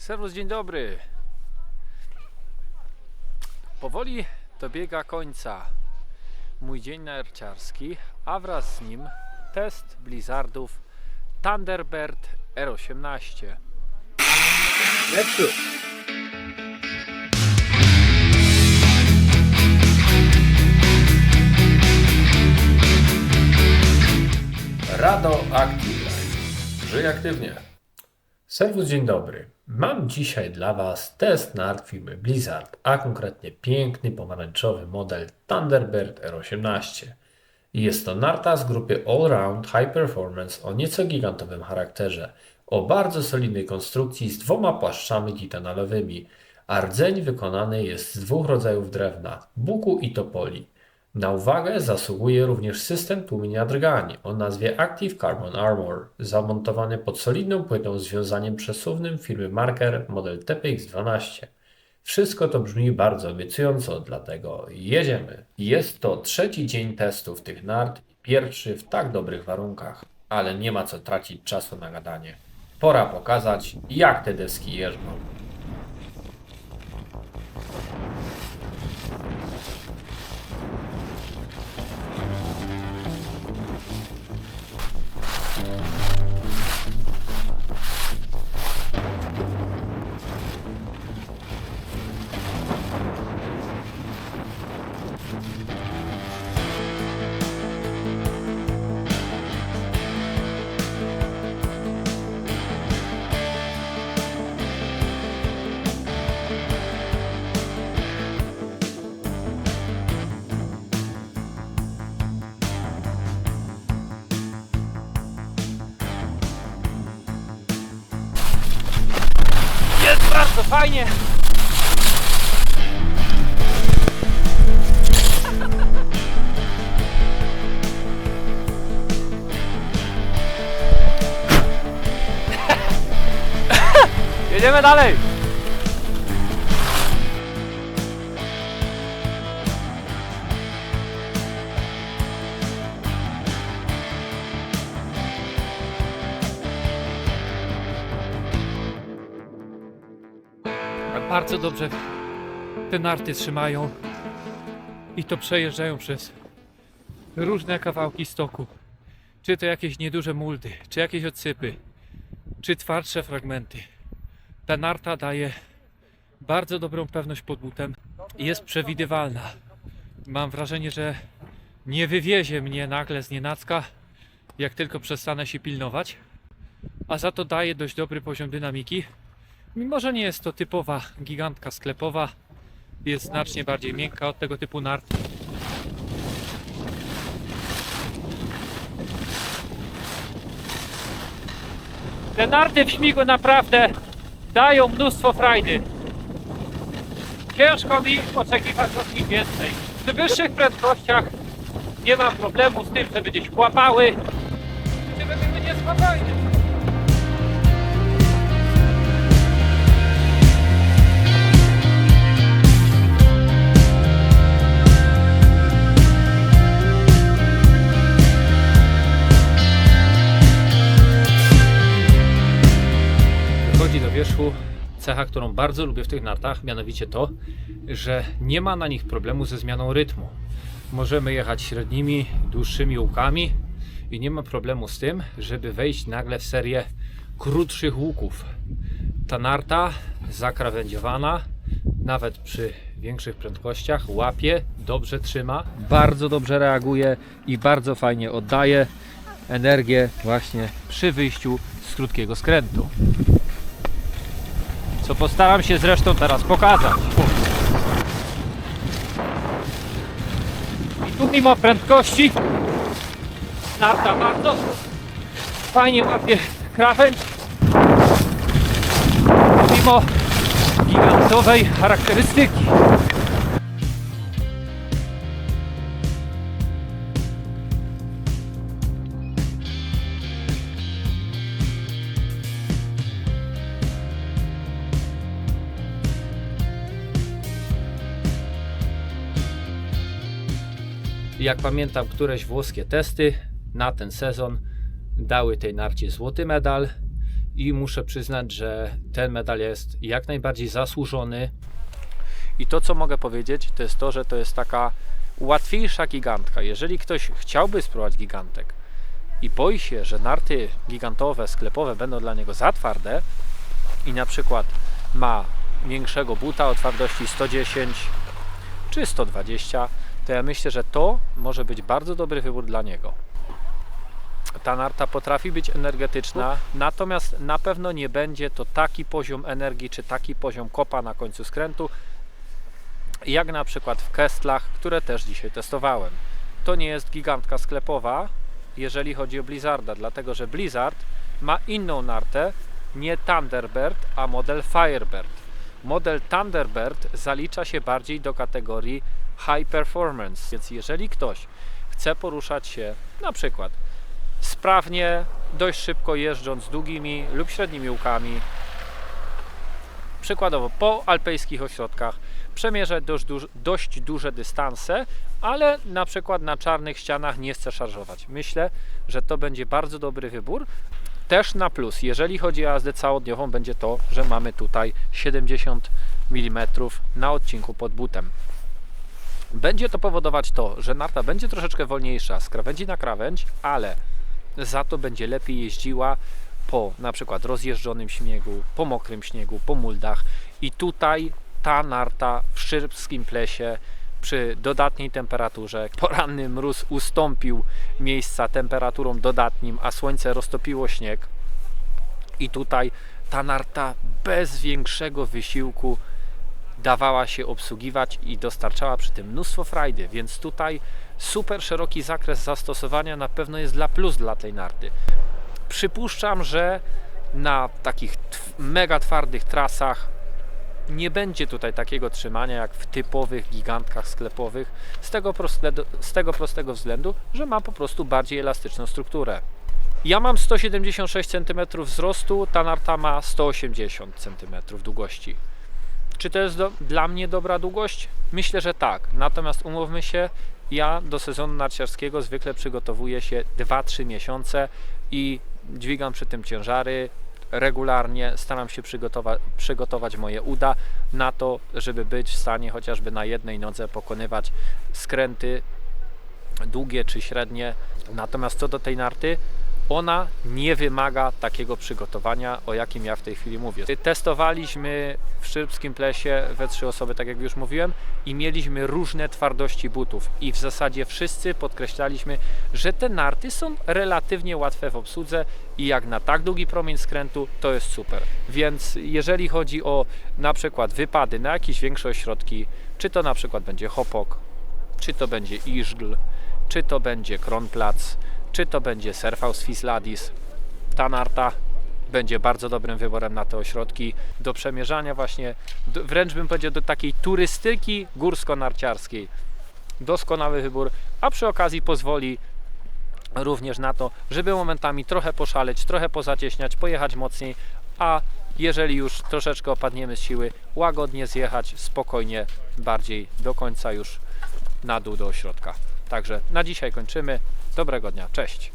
Serwus, dzień dobry. Powoli dobiega końca mój dzień narciarski, a wraz z nim test Blizzardów Thunderbird R18. Let's go. Rado Active Life. Żyj aktywnie. Serwus, dzień dobry. Mam dzisiaj dla Was test nart firmy Blizzard, a konkretnie piękny pomarańczowy model Thunderbird R18. Jest to narta z grupy Allround High Performance o nieco gigantowym charakterze, o bardzo solidnej konstrukcji z dwoma płaszczami titanalowymi, a rdzeń wykonany jest z dwóch rodzajów drewna, buku i topoli. Na uwagę zasługuje również system tłumienia drgań o nazwie Active Carbon Armor, zamontowany pod solidną płytą z wiązaniem przesuwnym firmy Marker model TPX-12. Wszystko to brzmi bardzo obiecująco, dlatego jedziemy. Jest to trzeci dzień testów tych nart i pierwszy w tak dobrych warunkach, ale nie ma co tracić czasu na gadanie. Pora pokazać, jak te deski jeżdżą. Jest bardzo fajnie! Jedziemy dalej! Bardzo dobrze te narty trzymają i to przejeżdżają przez różne kawałki stoku. Czy to jakieś nieduże muldy, czy jakieś odsypy, czy twardsze fragmenty. Ta narta daje bardzo dobrą pewność pod butem i jest przewidywalna. Mam wrażenie, że nie wywiezie mnie nagle znienacka, jak tylko przestanę się pilnować, a za to daje dość dobry poziom dynamiki. Mimo że nie jest to typowa gigantka sklepowa, jest znacznie bardziej miękka od tego typu nart. Te narty w śmigły naprawdę dają mnóstwo frajdy. Ciężko mi oczekiwać od nich więcej. Przy wyższych prędkościach nie mam problemu z tym, żeby gdzieś łapały, żeby były niespokojne. Wychodzi do wierzchu cecha, którą bardzo lubię w tych nartach, mianowicie to, że nie ma na nich problemu ze zmianą rytmu. Możemy jechać średnimi, dłuższymi łukami i nie ma problemu z tym, żeby wejść nagle w serię krótszych łuków. Ta narta zakrawędziowana, nawet przy większych prędkościach, łapie, dobrze trzyma, bardzo dobrze reaguje i bardzo fajnie oddaje energię właśnie przy wyjściu z krótkiego skrętu. Co postaram się zresztą teraz pokazać. I tu mimo prędkości narta bardzo fajnie łapie krawędź. Mimo gigantowej charakterystyki. Jak pamiętam, któreś włoskie testy na ten sezon dały tej narcie złoty medal i muszę przyznać, że ten medal jest jak najbardziej zasłużony. I to, co mogę powiedzieć, to jest to, że to jest taka łatwiejsza gigantka. Jeżeli ktoś chciałby spróbować gigantek i boi się, że narty gigantowe, sklepowe będą dla niego za twarde i na przykład ma większego buta o twardości 110 czy 120, to ja myślę, że to może być bardzo dobry wybór dla niego. Ta narta potrafi być energetyczna, natomiast na pewno nie będzie to taki poziom energii czy taki poziom kopa na końcu skrętu, jak na przykład w Kestlach, które też dzisiaj testowałem. To nie jest gigantka sklepowa, jeżeli chodzi o Blizzarda, dlatego że Blizzard ma inną nartę, nie Thunderbird, a model Firebird. Model Thunderbird zalicza się bardziej do kategorii high performance, więc jeżeli ktoś chce poruszać się na przykład sprawnie, dość szybko jeżdżąc długimi lub średnimi łukami, przykładowo po alpejskich ośrodkach, przemierzać dość duże dystanse, ale na przykład na czarnych ścianach nie chce szarżować. Myślę, że to będzie bardzo dobry wybór. Też na plus, jeżeli chodzi o jazdę całodniową, będzie to, że mamy tutaj 70 mm na odcinku pod butem. Będzie to powodować to, że narta będzie troszeczkę wolniejsza z krawędzi na krawędź, ale za to będzie lepiej jeździła po na przykład rozjeżdżonym śniegu, po mokrym śniegu, po muldach i tutaj ta narta w Szyrbskim Plesie przy dodatniej temperaturze, poranny mróz ustąpił miejsca temperaturą dodatnim, a słońce roztopiło śnieg i tutaj ta narta bez większego wysiłku dawała się obsługiwać i dostarczała przy tym mnóstwo frajdy, więc tutaj super szeroki zakres zastosowania na pewno jest plus dla tej narty. Przypuszczam, że na takich mega twardych trasach nie będzie tutaj takiego trzymania jak w typowych gigantkach sklepowych z tego prostego względu, że ma po prostu bardziej elastyczną strukturę. Ja mam 176 cm wzrostu, ta narta ma 180 cm długości. Czy to jest dla mnie dobra długość? Myślę, że tak. Natomiast umówmy się, ja do sezonu narciarskiego zwykle przygotowuję się 2-3 miesiące i dźwigam przy tym ciężary regularnie, staram się przygotować moje uda na to, żeby być w stanie chociażby na jednej nodze pokonywać skręty długie czy średnie. Natomiast co do tej narty, ona nie wymaga takiego przygotowania, o jakim ja w tej chwili mówię. Testowaliśmy w Szyrbskim Plesie we 3 osoby, tak jak już mówiłem, i mieliśmy różne twardości butów i w zasadzie wszyscy podkreślaliśmy, że te narty są relatywnie łatwe w obsłudze i jak na tak długi promień skrętu, to jest super. Więc jeżeli chodzi o na przykład wypady na jakieś większe ośrodki, czy to na przykład będzie Hopok, czy to będzie Iżgl, czy to będzie Kronplatz, czy to będzie Surfhaus Fisladis, ta narta będzie bardzo dobrym wyborem na te ośrodki do przemierzania właśnie, wręcz bym powiedział do takiej turystyki górsko-narciarskiej. Doskonały wybór, a przy okazji pozwoli również na to, żeby momentami trochę poszaleć, trochę pozacieśniać, pojechać mocniej, a jeżeli już troszeczkę opadniemy z siły, łagodnie zjechać spokojnie, bardziej do końca już na dół do ośrodka. Także na dzisiaj kończymy. Dobrego dnia, cześć!